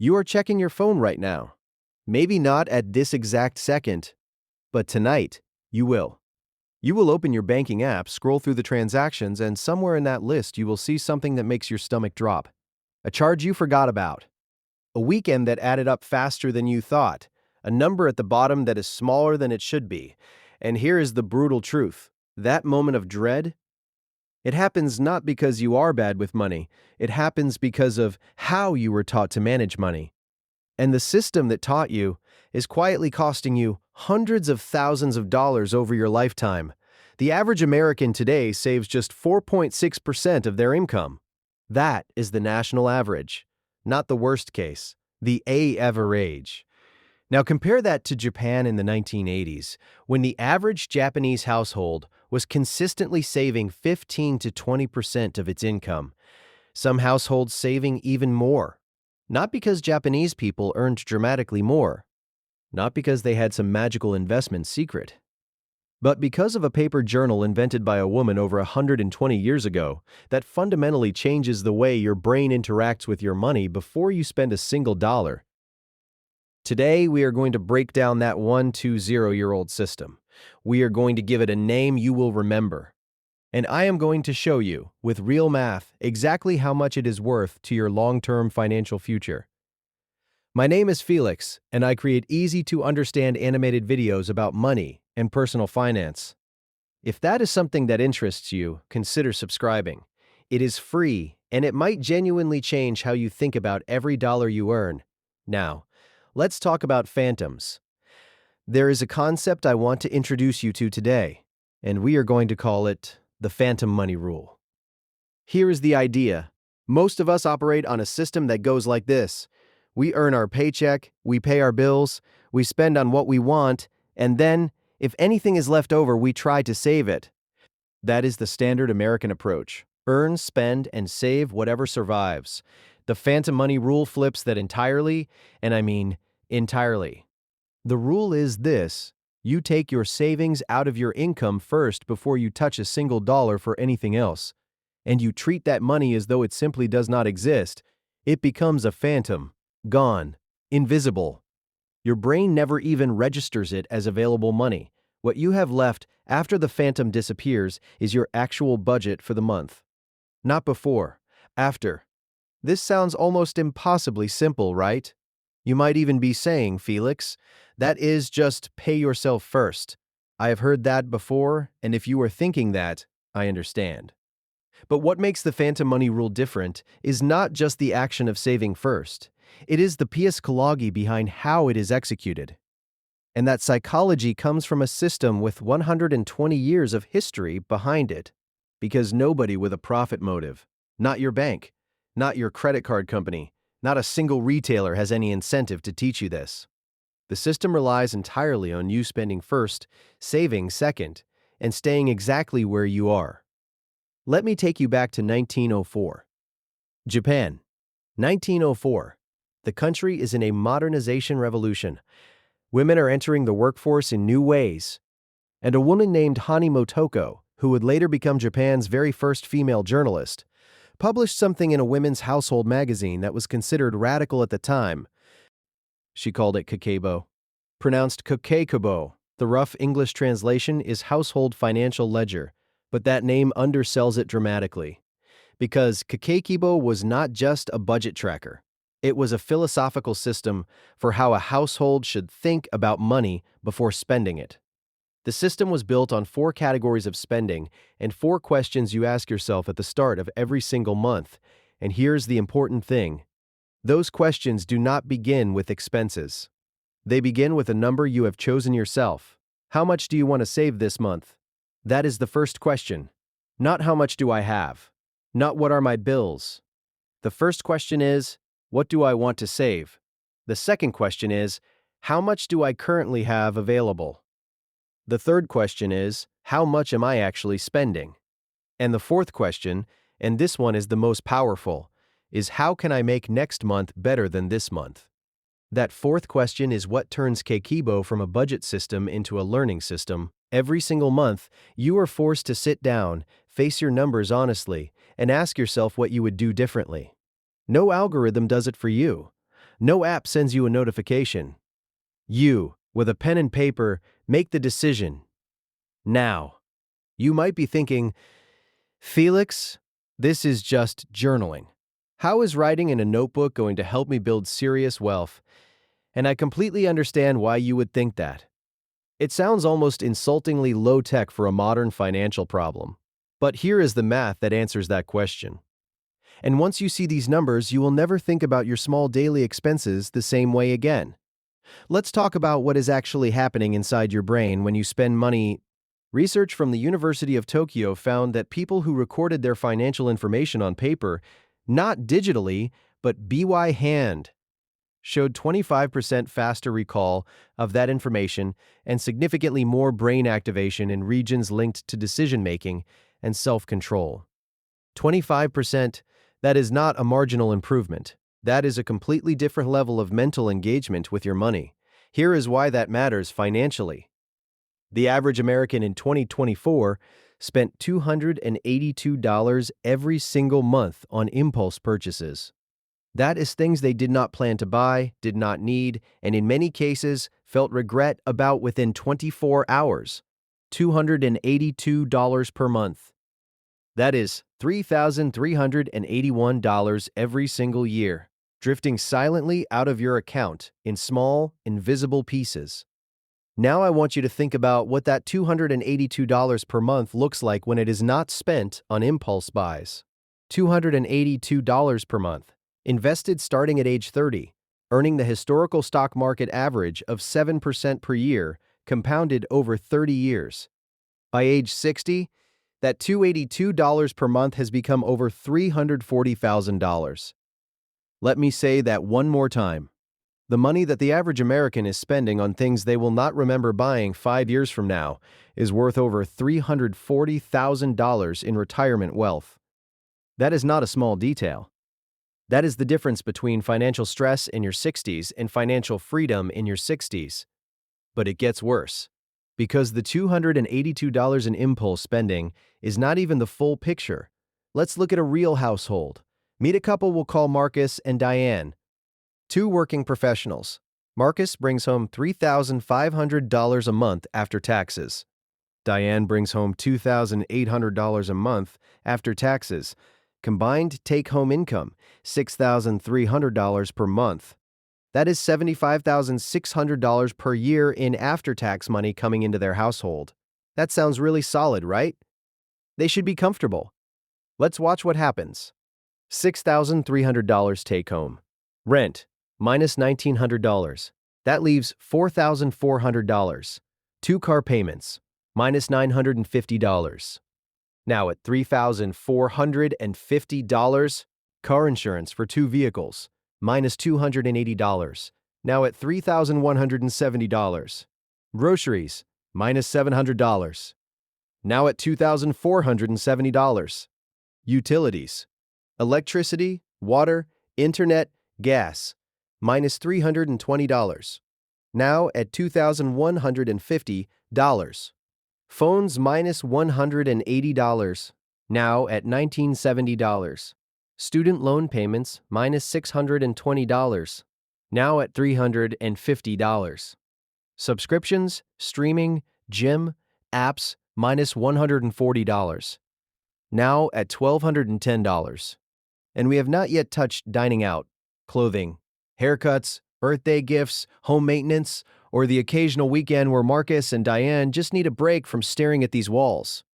You are checking your phone right now. Maybe not at this exact second, but tonight, you will. You will open your banking app, scroll through the transactions, and somewhere in that list you will see something that makes your stomach drop. A charge you forgot about. A weekend that added up faster than you thought. A number at the bottom that is smaller than it should be. And here is the brutal truth. That moment of dread, it happens not because you are bad with money. It happens because of how you were taught to manage money. And the system that taught you is quietly costing you hundreds of thousands of dollars over your lifetime. The average American today saves just 4.6% of their income. That is the national average, not the worst case, the average. Now compare that to Japan in the 1980s, when the average Japanese household was consistently saving 15 to 20% of its income. Some households saving even more. Not because Japanese people earned dramatically more, not because they had some magical investment secret, but because of a paper journal invented by a woman over 120 years ago that fundamentally changes the way your brain interacts with your money before you spend a single dollar. Today, we are going to break down that 120-year-old system. We are going to give it a name you will remember. And I am going to show you, with real math, exactly how much it is worth to your long-term financial future. My name is Felix, and I create easy-to-understand animated videos about money and personal finance. If that is something that interests you, consider subscribing. It is free, and it might genuinely change how you think about every dollar you earn. Now, let's talk about phantoms. There is a concept I want to introduce you to today, and we are going to call it the phantom money rule. Here is the idea. Most of us operate on a system that goes like this. We earn our paycheck, we pay our bills, we spend on what we want, and then, if anything is left over, we try to save it. That is the standard American approach. Earn, spend, and save whatever survives. The phantom money rule flips that entirely, and I mean entirely. The rule is this: you take your savings out of your income first before you touch a single dollar for anything else. And you treat that money as though it simply does not exist. It becomes a phantom, gone, invisible. Your brain never even registers it as available money. What you have left after the phantom disappears is your actual budget for the month. Not before, after. This sounds almost impossibly simple, right? You might even be saying, Felix, that is just pay yourself first. I have heard that before, and if you are thinking that, I understand. But what makes the phantom money rule different is not just the action of saving first. It is the psychology behind how it is executed. And that psychology comes from a system with 120 years of history behind it. Because nobody with a profit motive, not your bank, not your credit card company, not a single retailer has any incentive to teach you this. The system relies entirely on you spending first, saving second, and staying exactly where you are. Let me take you back to 1904. Japan. 1904. The country is in a modernization revolution. Women are entering the workforce in new ways. And a woman named Hani Motoko, who would later become Japan's very first female journalist, published something in a women's household magazine that was considered radical at the time. She called it Kakeibo. Pronounced Kakeibo, the rough English translation is household financial ledger, but that name undersells it dramatically. Because Kakeibo was not just a budget tracker. It was a philosophical system for how a household should think about money before spending it. The system was built on 4 categories of spending and 4 questions you ask yourself at the start of every single month. And here's the important thing. Those questions do not begin with expenses. They begin with a number you have chosen yourself. How much do you want to save this month? That is the first question. Not how much do I have? Not what are my bills? The first question is, what do I want to save? The second question is, how much do I currently have available? The third question is, how much am I actually spending? And the fourth question, and this one is the most powerful, is how can I make next month better than this month? That fourth question is what turns Kakeibo from a budget system into a learning system. Every single month, you are forced to sit down, face your numbers honestly, and ask yourself what you would do differently. No algorithm does it for you. No app sends you a notification. You, with a pen and paper, make the decision. Now, you might be thinking, Felix, this is just journaling. How is writing in a notebook going to help me build serious wealth? And I completely understand why you would think that. It sounds almost insultingly low-tech for a modern financial problem. But here is the math that answers that question. And once you see these numbers, you will never think about your small daily expenses the same way again. Let's talk about what is actually happening inside your brain when you spend money. Research from the University of Tokyo found that people who recorded their financial information on paper, not digitally, but by hand, showed 25% faster recall of that information and significantly more brain activation in regions linked to decision-making and self-control. 25%, that is not a marginal improvement. That is a completely different level of mental engagement with your money. Here is why that matters financially. The average American in 2024 spent $282 every single month on impulse purchases. That is things they did not plan to buy, did not need, and in many cases felt regret about within 24 hours. $282 per month. That is $3,381 every single year, drifting silently out of your account in small, invisible pieces. Now I want you to think about what that $282 per month looks like when it is not spent on impulse buys. $282 per month, invested starting at age 30, earning the historical stock market average of 7% per year, compounded over 30 years. By age 60, that $282 per month has become over $340,000. Let me say that one more time. The money that the average American is spending on things they will not remember buying 5 years from now is worth over $340,000 in retirement wealth. That is not a small detail. That is the difference between financial stress in your 60s and financial freedom in your 60s. But it gets worse. Because the $282 in impulse spending is not even the full picture. Let's look at a real household. Meet a couple we'll call Marcus and Diane. Two working professionals. Marcus brings home $3,500 a month after taxes. Diane brings home $2,800 a month after taxes. Combined take-home income, $6,300 per month. That is $75,600 per year in after-tax money coming into their household. That sounds really solid, right? They should be comfortable. Let's watch what happens. $6,300 take-home. Rent, minus $1,900. That leaves $4,400. Two-car payments, minus $950. Now at $3,450, car insurance for two vehicles, minus $280. Now at $3,170. Groceries, minus $700. Now at $2,470. Utilities, electricity, water, internet, gas, minus $320. Now at $2,150. Phones minus $180. Now at $1,970. Student loan payments minus $620. Now at $350. Subscriptions, streaming, gym, apps minus $140. Now at $1,210. And we have not yet touched dining out, clothing, haircuts, birthday gifts, home maintenance, or the occasional weekend where Marcus and Diane just need a break from staring at these walls.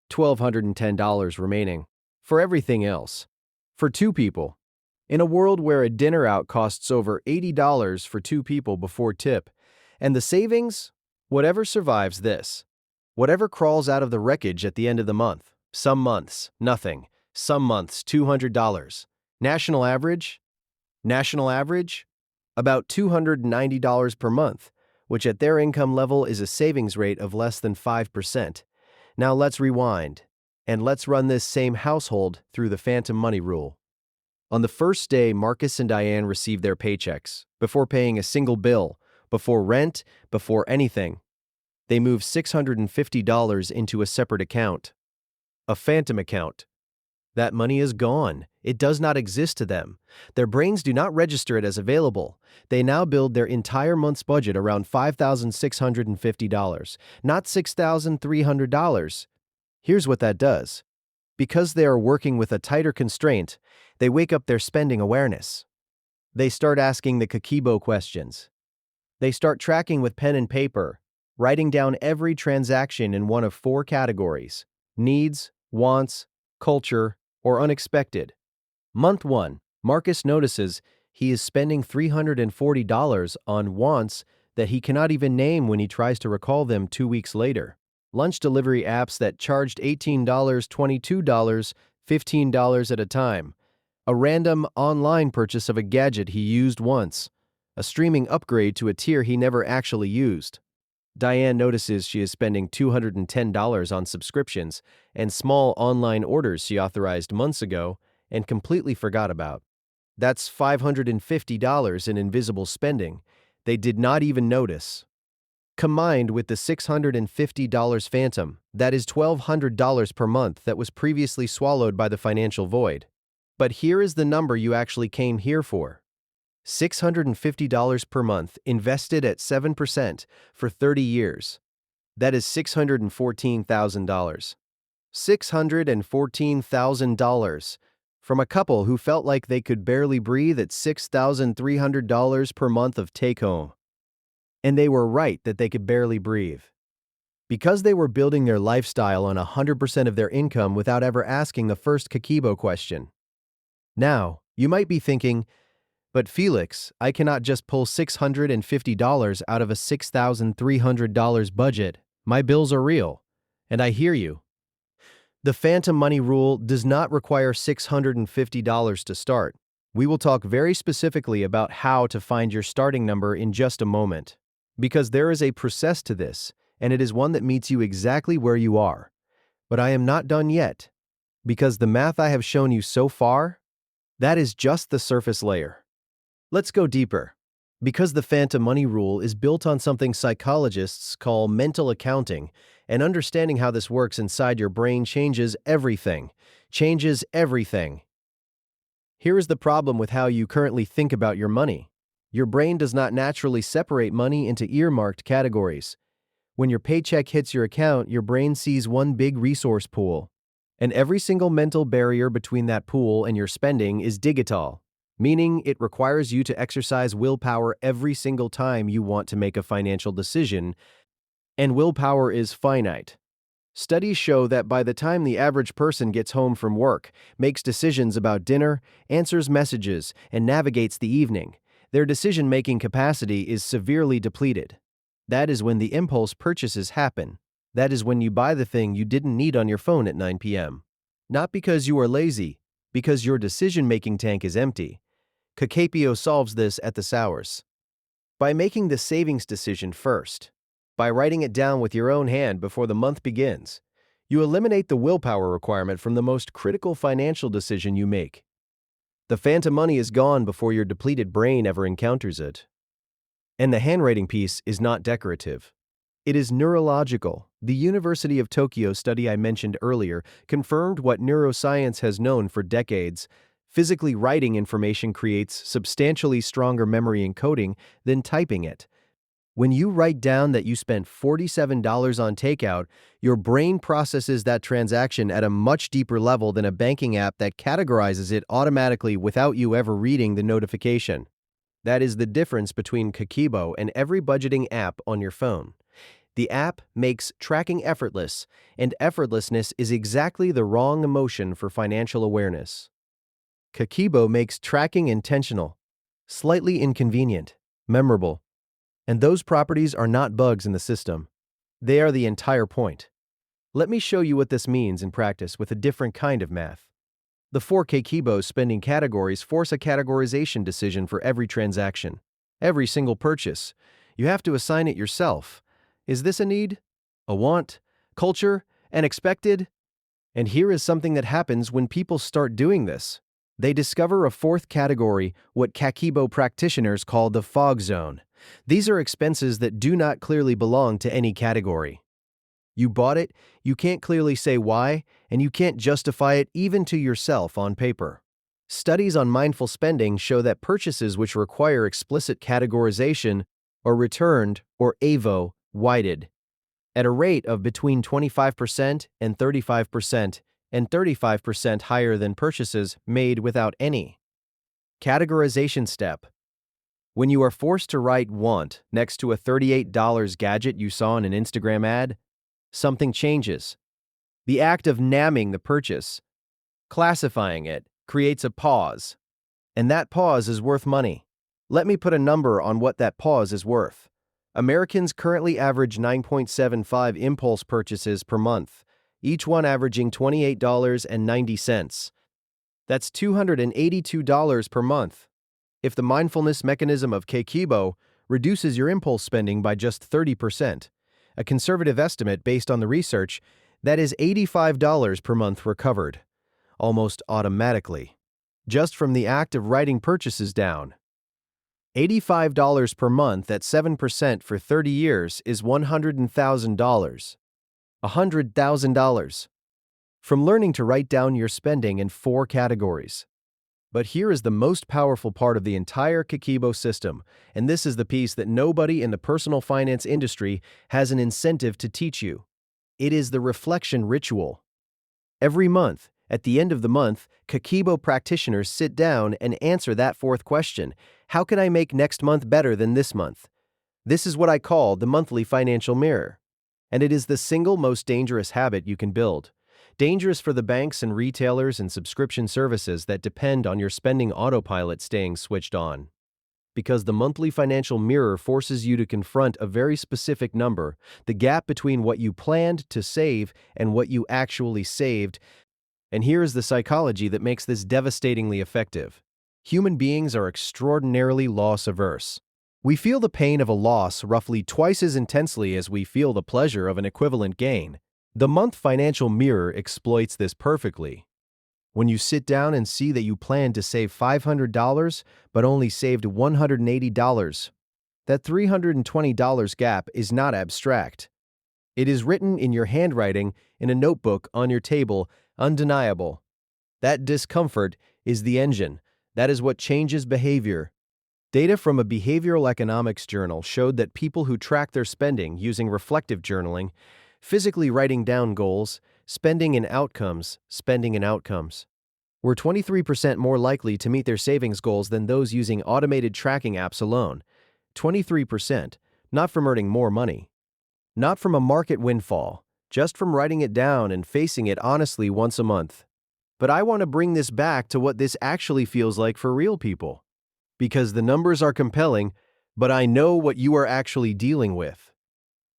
$1,210 remaining. For everything else. For two people. In a world where a dinner out costs over $80 for two people before tip, and the savings? Whatever survives this. Whatever crawls out of the wreckage at the end of the month. Some months, nothing. Some months, $200. National average? National average? About $290 per month, which at their income level is a savings rate of less than 5%. Now let's rewind, and let's run this same household through the phantom money rule. On the first day Marcus and Diane received their paychecks, before paying a single bill, before rent, before anything, they moved $650 into a separate account. A phantom account. That money is gone. It does not exist to them. Their brains do not register it as available. They now build their entire month's budget around $5,650, not $6,300. Here's what that does. Because they are working with a tighter constraint, they wake up their spending awareness. They start asking the Kakeibo questions. They start tracking with pen and paper, writing down every transaction in one of four categories: needs, wants, culture, or unexpected. Month 1, Marcus notices he is spending $340 on wants that he cannot even name when he tries to recall them 2 weeks later. Lunch delivery apps that charged $18, $22, $15 at a time. A random online purchase of a gadget he used once. A streaming upgrade to a tier he never actually used. Diane notices she is spending $210 on subscriptions and small online orders she authorized months ago and completely forgot about. That's $550 in invisible spending they did not even notice. Combined with the $650 phantom, that is $1,200 per month that was previously swallowed by the financial void. But here is the number you actually came here for. $650 per month invested at 7% for 30 years. That is $614,000. $614,000 from a couple who felt like they could barely breathe at $6,300 per month of take-home. And they were right that they could barely breathe. Because they were building their lifestyle on 100% of their income without ever asking the first Kakeibo question. Now, you might be thinking, but Felix, I cannot just pull $650 out of a $6,300 budget. My bills are real. And I hear you. The phantom money rule does not require $650 to start. We will talk very specifically about how to find your starting number in just a moment. Because there is a process to this, and it is one that meets you exactly where you are. But I am not done yet. Because the math I have shown you so far, that is just the surface layer. Let's go deeper. Because the phantom money rule is built on something psychologists call mental accounting, and understanding how this works inside your brain changes everything. Changes everything. Here is the problem with how you currently think about your money. Your brain does not naturally separate money into earmarked categories. When your paycheck hits your account, your brain sees one big resource pool. And every single mental barrier between that pool and your spending is digital, meaning it requires you to exercise willpower every single time you want to make a financial decision, and willpower is finite. Studies show that by the time the average person gets home from work, makes decisions about dinner, answers messages, and navigates the evening, their decision-making capacity is severely depleted. That is when the impulse purchases happen. That is when you buy the thing you didn't need on your phone at 9 p.m. Not because you are lazy, because your decision-making tank is empty. Kakeibo solves this at the sours. By making the savings decision first, by writing it down with your own hand before the month begins, you eliminate the willpower requirement from the most critical financial decision you make. The phantom money is gone before your depleted brain ever encounters it. And the handwriting piece is not decorative. It is neurological. The University of Tokyo study I mentioned earlier confirmed what neuroscience has known for decades. Physically writing information creates substantially stronger memory encoding than typing it. When you write down that you spent $47 on takeout, your brain processes that transaction at a much deeper level than a banking app that categorizes it automatically without you ever reading the notification. That is the difference between Kakeibo and every budgeting app on your phone. The app makes tracking effortless, and effortlessness is exactly the wrong emotion for financial awareness. Kakeibo makes tracking intentional, slightly inconvenient, memorable. And those properties are not bugs in the system. They are the entire point. Let me show you what this means in practice with a different kind of math. The 4 Kakeibo spending categories force a categorization decision for every transaction, every single purchase. You have to assign it yourself. Is this a need? A want? Culture? An expected? And here is something that happens when people start doing this. They discover a 4th category, what Kakeibo practitioners call the fog zone. These are expenses that do not clearly belong to any category. You bought it, you can't clearly say why, and you can't justify it even to yourself on paper. Studies on mindful spending show that purchases which require explicit categorization are returned, or AVO, whited, at a rate of between 25% and 35%, and 35% higher than purchases made without any categorization step. When you are forced to write want next to a $38 gadget you saw in an Instagram ad, something changes. The act of namming the purchase, classifying it, creates a pause. And that pause is worth money. Let me put a number on what that pause is worth. Americans currently average 9.75 impulse purchases per month, each one averaging $28.90. That's $282 per month. If the mindfulness mechanism of Kakeibo reduces your impulse spending by just 30%, a conservative estimate based on the research, that is $85 per month recovered, almost automatically, just from the act of writing purchases down. $85 per month at 7% for 30 years is $100,000. $100,000. From learning to write down your spending in 4 categories. But here is the most powerful part of the entire Kakeibo system, and this is the piece that nobody in the personal finance industry has an incentive to teach you. It is the reflection ritual. Every month, at the end of the month, Kakeibo practitioners sit down and answer that 4th question: how can I make next month better than this month? This is what I call the monthly financial mirror. And it is the single most dangerous habit you can build. Dangerous for the banks and retailers and subscription services that depend on your spending autopilot staying switched on. Because the monthly financial mirror forces you to confront a very specific number, the gap between what you planned to save and what you actually saved. And here is the psychology that makes this devastatingly effective. Human beings are extraordinarily loss-averse. We feel the pain of a loss roughly twice as intensely as we feel the pleasure of an equivalent gain. The month financial mirror exploits this perfectly. When you sit down and see that you planned to save $500 but only saved $180, that $320 gap is not abstract. It is written in your handwriting in a notebook on your table, undeniable. That discomfort is the engine. That is what changes behavior. Data from a behavioral economics journal showed that people who track their spending using reflective journaling, physically writing down goals, spending and outcomes, were 23% more likely to meet their savings goals than those using automated tracking apps alone. 23%, not from earning more money. Not from a market windfall, just from writing it down and facing it honestly once a month. But I want to bring this back to what this actually feels like for real people. Because the numbers are compelling, but I know what you are actually dealing with.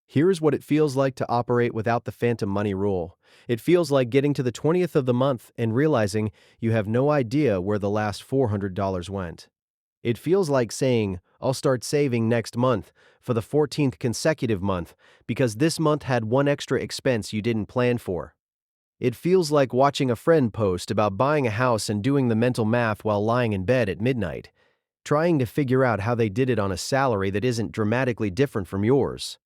Here's what it feels like to operate without the phantom money rule. It feels like getting to the 20th of the month and realizing you have no idea where the last $400 went. It feels like saying, I'll start saving next month for the 14th consecutive month because this month had one extra expense you didn't plan for. It feels like watching a friend post about buying a house and doing the mental math while lying in bed at midnight, trying to figure out how they did it on a salary that isn't dramatically different from yours.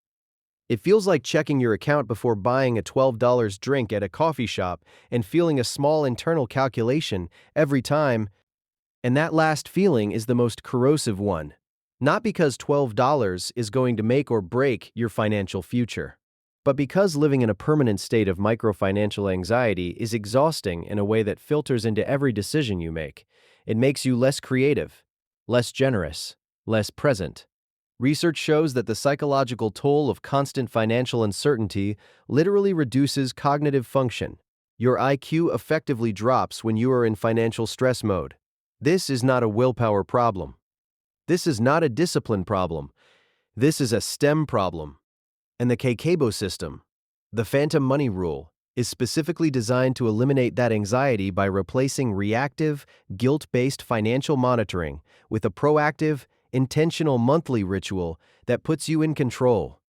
It feels like checking your account before buying a $12 drink at a coffee shop and feeling a small internal calculation every time, and that last feeling is the most corrosive one. Not because $12 is going to make or break your financial future, but because living in a permanent state of microfinancial anxiety is exhausting in a way that filters into every decision you make. It makes you less creative, less generous, less present. Research shows that the psychological toll of constant financial uncertainty literally reduces cognitive function. Your IQ effectively drops when you are in financial stress mode. This is not a willpower problem. This is not a discipline problem. This is a STEM problem. And the Kakeibo system, the phantom money rule, is specifically designed to eliminate that anxiety by replacing reactive, guilt-based financial monitoring with a proactive, intentional monthly ritual that puts you in control.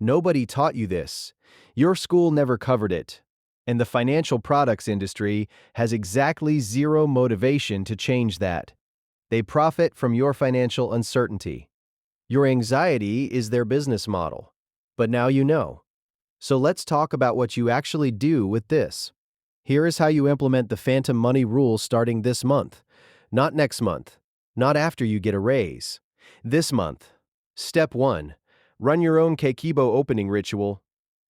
Nobody taught you this. Your school never covered it. And the financial products industry has exactly zero motivation to change that. They profit from your financial uncertainty. Your anxiety is their business model. But now you know. So let's talk about what you actually do with this. Here is how you implement the phantom money rule starting this month. Not next month. Not after you get a raise. This month. Step 1. Run your own Kakeibo opening ritual.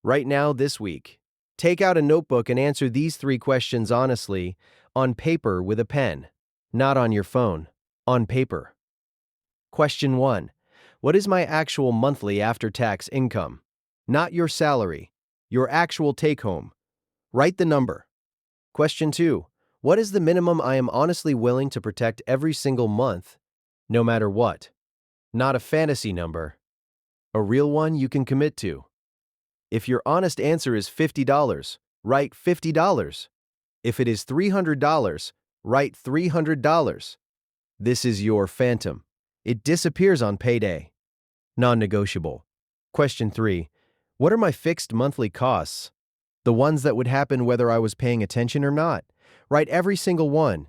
Right now, this week. Take out a notebook and answer these 3 questions honestly, on paper with a pen. Not on your phone. On paper. Question 1. What is my actual monthly after-tax income? Not your salary. Your actual take-home. Write the number. Question 2. What is the minimum I am honestly willing to protect every single month, no matter what? Not a fantasy number. A real one you can commit to. If your honest answer is $50, write $50. If it is $300, write $300. This is your phantom. It disappears on payday. Non-negotiable. Question 3. What are my fixed monthly costs? The ones that would happen whether I was paying attention or not. Write every single one.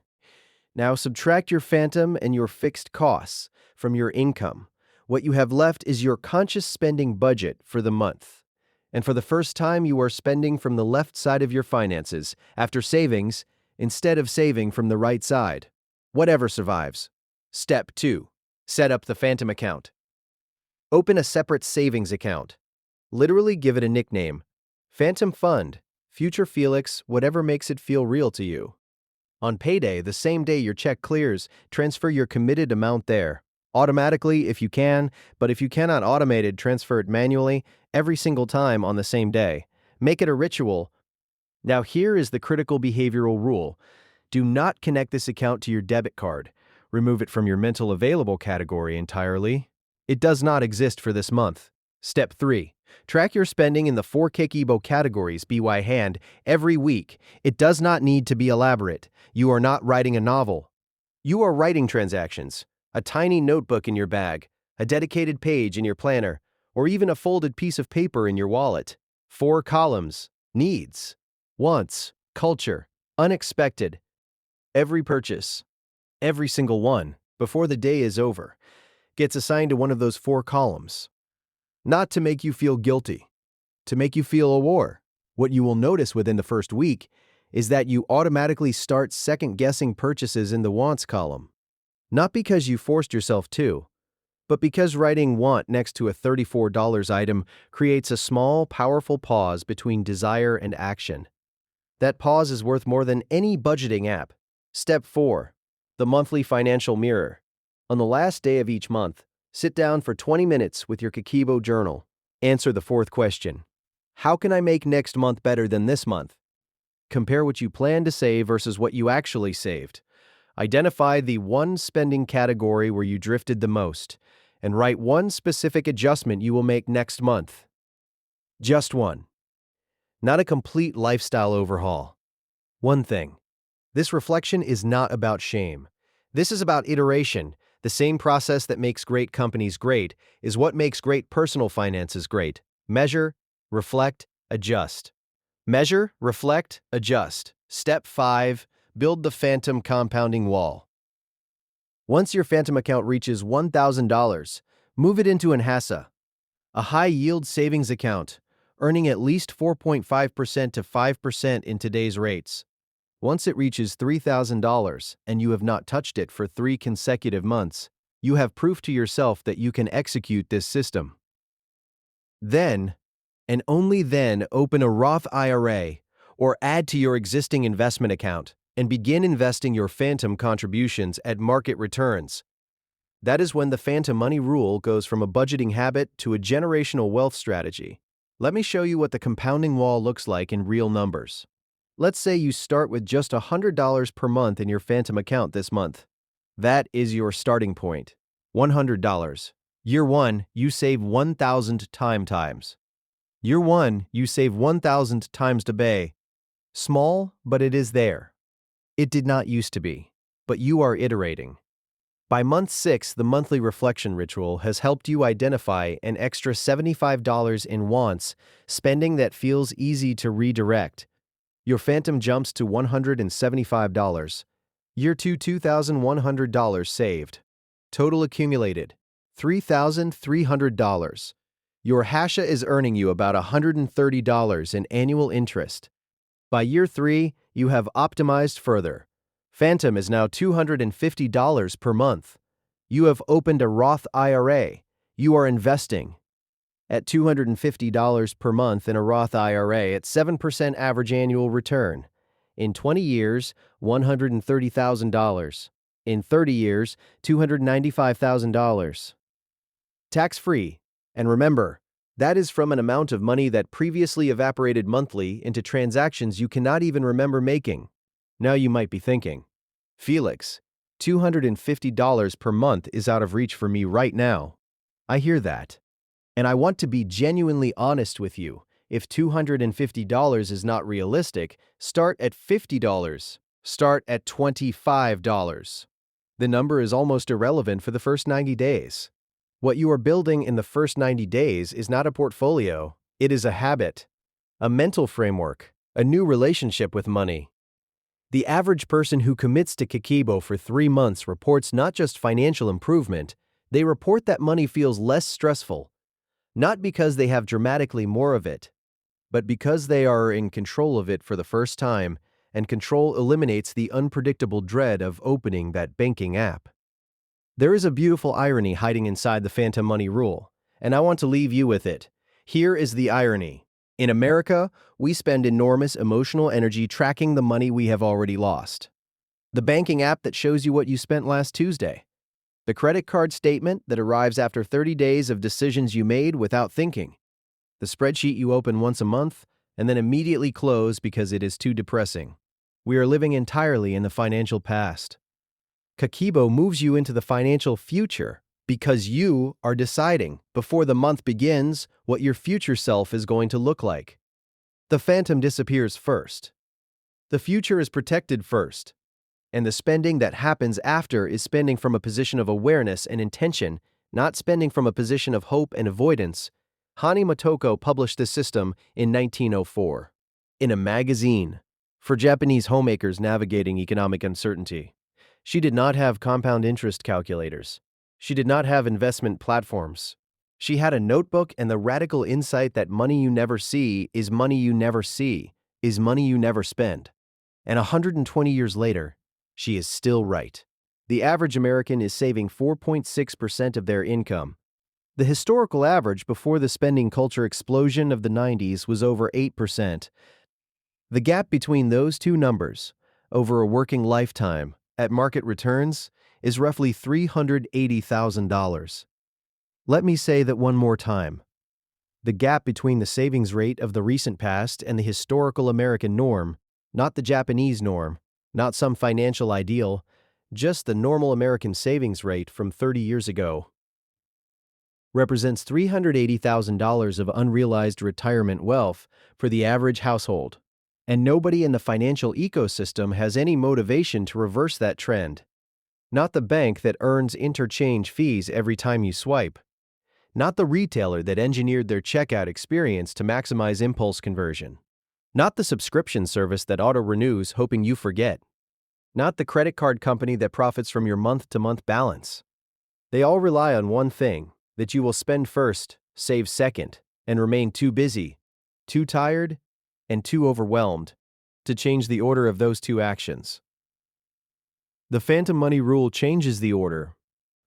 Now subtract your phantom and your fixed costs from your income. What you have left is your conscious spending budget for the month. And for the first time, you are spending from the left side of your finances after savings instead of saving from the right side. Whatever survives. Step 2. Set up the phantom account. Open a separate savings account. Literally give it a nickname. Phantom Fund, Future Felix, whatever makes it feel real to you. On payday, the same day your check clears, transfer your committed amount there. Automatically if you can, but if you cannot automate it, transfer it manually every single time on the same day. Make it a ritual. Now here is the critical behavioral rule. Do not connect this account to your debit card. Remove it from your mental available category entirely. It does not exist for this month. Step 3. Track your spending in the 4 Kakeibo categories by hand every week. It does not need to be elaborate. You are not writing a novel. You are writing transactions. A tiny notebook in your bag, a dedicated page in your planner, or even a folded piece of paper in your wallet. 4 columns. Needs, wants, culture, unexpected. Every purchase, every single one, before the day is over, gets assigned to one of those 4 columns. Not to make you feel guilty, to make you feel a war. What you will notice within the first week is that you automatically start second-guessing purchases in the wants column. Not because you forced yourself to, but because writing want next to a $34 item creates a small, powerful pause between desire and action. That pause is worth more than any budgeting app. Step 4. The monthly financial mirror. On the last day of each month, sit down for 20 minutes with your Kakeibo journal. Answer the 4th question. How can I make next month better than this month? Compare what you plan to save versus what you actually saved. Identify the one spending category where you drifted the most, and write one specific adjustment you will make next month. Just one. Not a complete lifestyle overhaul. One thing. This reflection is not about shame. This is about iteration. The same process that makes great companies great is what makes great personal finances great. Measure, reflect, adjust. Measure, reflect, adjust. Step 5. Build the phantom compounding wall. Once your phantom account reaches $1,000, move it into an HASA, a high-yield savings account, earning at least 4.5% to 5% in today's rates. Once it reaches $3,000 and you have not touched it for 3 consecutive months, you have proof to yourself that you can execute this system. Then, and only then, open a Roth IRA or add to your existing investment account and begin investing your phantom contributions at market returns. That is when the phantom money rule goes from a budgeting habit to a generational wealth strategy. Let me show you what the compounding wall looks like in real numbers. Let's say you start with just $100 per month in your phantom account this month. That is your starting point. $100. Year 1, you save 1,000 times. Year 1, you save 1,000 times to pay. Small, but it is there. It did not used to be, but you are iterating. By month 6, the monthly reflection ritual has helped you identify an extra $75 in wants, spending that feels easy to redirect. Your phantom jumps to $175. Year 2, $2,100 saved. Total accumulated, $3,300. Your Hasha is earning you about $130 in annual interest. By year 3, you have optimized further. Phantom is now $250 per month. You have opened a Roth IRA. You are investing. At $250 per month in a Roth IRA at 7% average annual return. In 20 years, $130,000. In 30 years, $295,000. Tax-free. And remember, that is from an amount of money that previously evaporated monthly into transactions you cannot even remember making. Now you might be thinking, Felix, $250 per month is out of reach for me right now. I hear that. And I want to be genuinely honest with you. If $250 is not realistic, start at $50. Start at $25. The number is almost irrelevant for the first 90 days. What you are building in the first 90 days is not a portfolio, it is a habit, a mental framework, a new relationship with money. The average person who commits to Kakeibo for 3 months reports not just financial improvement, they report that money feels less stressful, not because they have dramatically more of it, but because they are in control of it for the first time, and control eliminates the unpredictable dread of opening that banking app. There is a beautiful irony hiding inside the phantom money rule, and I want to leave you with it. Here is the irony. In America, we spend enormous emotional energy tracking the money we have already lost. The banking app that shows you what you spent last Tuesday. The credit card statement that arrives after 30 days of decisions you made without thinking. The spreadsheet you open once a month and then immediately close because it is too depressing. We are living entirely in the financial past. Kakeibo moves you into the financial future because you are deciding, before the month begins, what your future self is going to look like. The phantom disappears first. The future is protected first. And the spending that happens after is spending from a position of awareness and intention, not spending from a position of hope and avoidance. Hani Motoko published this system in 1904 in a magazine for Japanese homemakers navigating economic uncertainty. She did not have compound interest calculators. She did not have investment platforms. She had a notebook and the radical insight that money you never see is money you never see, is money you never spend. And 120 years later, she is still right. The average American is saving 4.6% of their income. The historical average before the spending culture explosion of the 90s was over 8%. The gap between those two numbers, over a working lifetime, at market returns, is roughly $380,000. Let me say that one more time. The gap between the savings rate of the recent past and the historical American norm, not the Japanese norm, not some financial ideal, just the normal American savings rate from 30 years ago, represents $380,000 of unrealized retirement wealth for the average household. And nobody in the financial ecosystem has any motivation to reverse that trend. Not the bank that earns interchange fees every time you swipe. Not the retailer that engineered their checkout experience to maximize impulse conversion. Not the subscription service that auto-renews hoping you forget. Not the credit card company that profits from your month-to-month balance. They all rely on one thing, that you will spend first, save second, and remain too busy, too tired, and too overwhelmed to change the order of those two actions. The phantom money rule changes the order.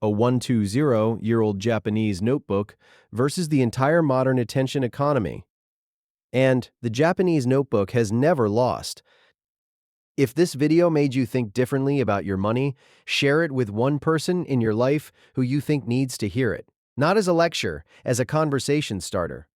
A 120-year-old Japanese notebook versus the entire modern attention economy. And the Japanese notebook has never lost. If this video made you think differently about your money, share it with one person in your life who you think needs to hear it. Not as a lecture, as a conversation starter.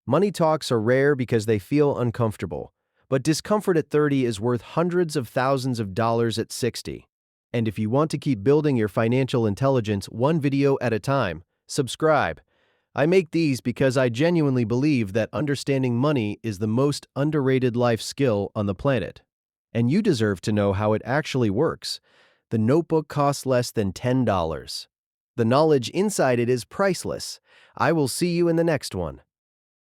Money talks are rare because they feel uncomfortable, but discomfort at 30 is worth hundreds of thousands of dollars at 60. And if you want to keep building your financial intelligence one video at a time, subscribe. I make these because I genuinely believe that understanding money is the most underrated life skill on the planet. And you deserve to know how it actually works. The notebook costs less than $10. The knowledge inside it is priceless. I will see you in the next one.